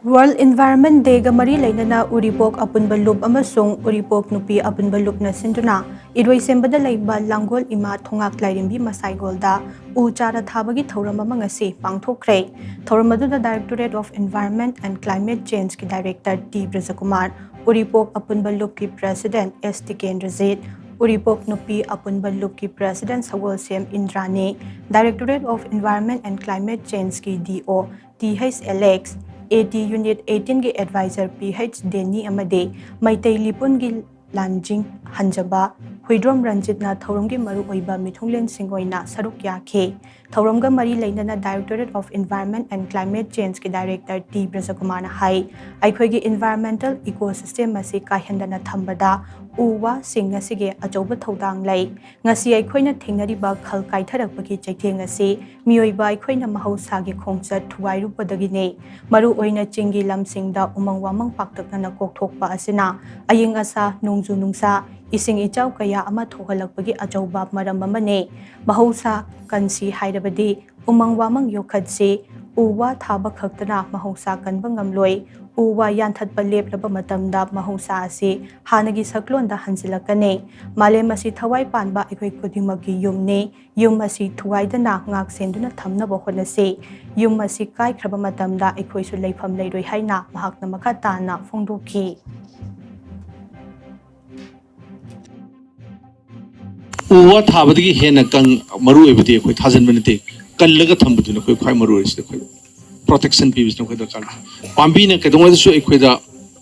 World Environment Day ga mari lainana Uripok apunba lup amasung Uripok nupi apunba lup na sinduna iroi sembada laiba langgol ima thongak lairimbi masai golda u chara thabagi thoram ama ngasi pangthokre thoram adu da Directorate of Environment and Climate Change ki Director T Brajakumar Uripok apunba lup ki President S Tikendrajit Uripok nupi apunba lup ki President Sawol Sem Indrani Directorate of Environment and Climate Change ki DO THLX AD Unit 18 के Advisor PH Denny Amade Maitai Lipun की Lanjing Hanjaba Huidrom Ranjitna Thorum की Maru Oiba Mithunglen Singoina Saruk Yake Thorum का मरी लाइनना Directorate of Environment and Climate Change के Director T Brajakumar hai अखोई की Environmental Ecosystem मसी काहिंदना थंबदा U-Waa सिंग ngasiगे अचौबा थौदांग लाई ngasi अखोइना थेंगनारिबा खल काइथरकपगी चैथेंग ngasi मियोइबा अखोइना महौसागी खोंगचत थुवाइरुपदगिने मरु ओइना चिंगी लमसिंगदा उमंग वामंग पाक्तकना कोकथोकपा असिना अयिंग असा नोंजु नुंसा इसिंग इचाउ कया अमा थोहलकपगी अचौबा मरम अमने महौसा कंसी हाइरबदी उमंग वामंग योखदसे U-Waa थाबा खक्तना महौसा कनबा ngamloi U-Waa Yanthatpa leplaba matamda mahausa asi hanagi saklonda hansilakane malem asi thawai panba ekhoi khudimaki yumne yum asi thuwaidana ngak senduna thamnaba honase yum asi kai khraba matamda ekhoi su leifam leiroi haina mahakna makha tana phongdokhi U-Waa thabadagi hena kang maru ebidi ekhoi thajanba nate kallaga thambuduna ekhoi khwai maru is ekhoi protection pibis no khada kal pambi na kedong da su ekhoida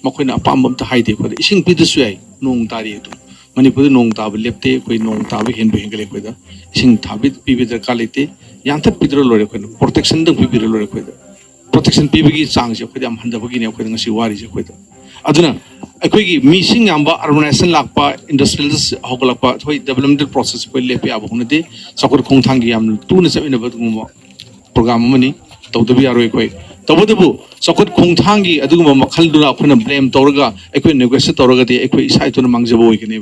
makoina pambam ta haide khoda ising pi da su ai nong tari tu manipur nong ta lepte khoi nong ta be henbe hengale khoida ising thabi pibi da kalite yanthat pidro lore khoida protection dang pibi lore khoida protection pibi gi chang je khoida am handa bagi ne khoida ngasi wari je khoida aduna ekhoi gi missing amba urbanization lakpa industrial hoglakpa thoi developmental process ko lepe abunade sakor khongthang gi am tu na sabina badum program mani तौदबी यारोय कोई तबदबु सखत खोंथांगी अदुगुम मखलदुना अखोना blame तौरगा एखोय negotiate तौरगा दे एखोय इसाइतुना मांगजबो ओइगने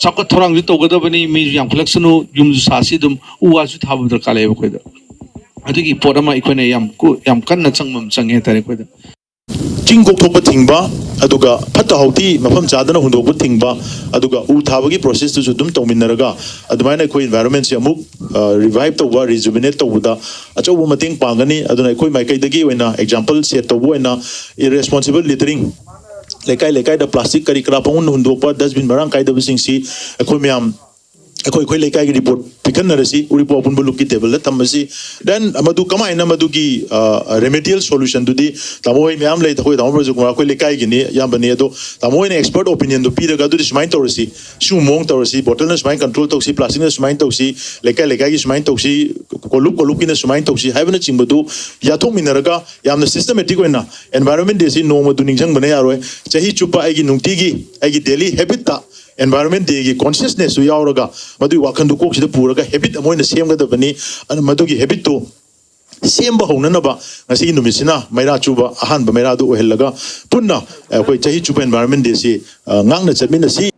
सखत थोरांग जु तौगदबनी मी याम कलेक्शनु युमजु सासी दुम U-Waa जु थाबु दरकार लेबो कोइदा अदुगी पोरमा एखोयने याम कन्ना चंगमम चंगे तारे कोइदा चिंगो थोप थिंगबा अदुगा फत्ता हौती मफम चादना हुंदोबु थिंगबा अदुगा उ थाबगी प्रोसेस तु जुदुम तौमिनरगा अदुमाइना कोइ एनवायरनमेंट से अमुक रिवाइव तौबा रिजुविनेट तौबदा अचौबु मतेंग पांगनी अदुना कोइ माइकैदगी ओइना एग्जांपल सेट तौबु ओइना इरेस्पोंसिबल लिटरिंग लेकाय लेकाय द प्लास्टिक करी करा पाउन हुंदोपा डस्टबिन बरांग काइदबसिंगसी अखोइ म्याम अखोइ लेकाय की रिपोर्ट पिकनरसी उरिपो अपुन बुलुक की टेबल तमसी देन मदु कमाइना मदु की रेमेडियल सॉल्यूशन दुदी तमोय म्याम ले तखोय तमो ब्रजकुमार अखोइ लेकाय गिनी याबने दो तमोय ने एक्सपर्ट ओपिनियन दु पीरगा दुदी स्माइन तौरसी सुमोंग तौरसी बोतल न स्माइन कंट्रोल तौसी प्लास्टिक न स्माइन तौसी लेकाय लेकाय की स्माइन तौसी कोलुक की न स्माइन तौसी हाइबन चिंबदु याथों मिनरगा यामन सिस्टमेटिक ओइना एनवायरनमेंट डेसी नोम दु निंजंग बने यारोय चही चुपा आइगी नुंगटीगी आइगी डेली हैबिट ता environment day की consciousness सु यावरगा मदु वाखन दु कोक्सिदा पुरगा हैबिट अमोइना सेमगदबनी अन मदुगी हैबिट तो same बहुननबा ngasi numisina maira chuba ahan ba maira du ohelga punna koi chahi chuba environment day si ngangna chatmina si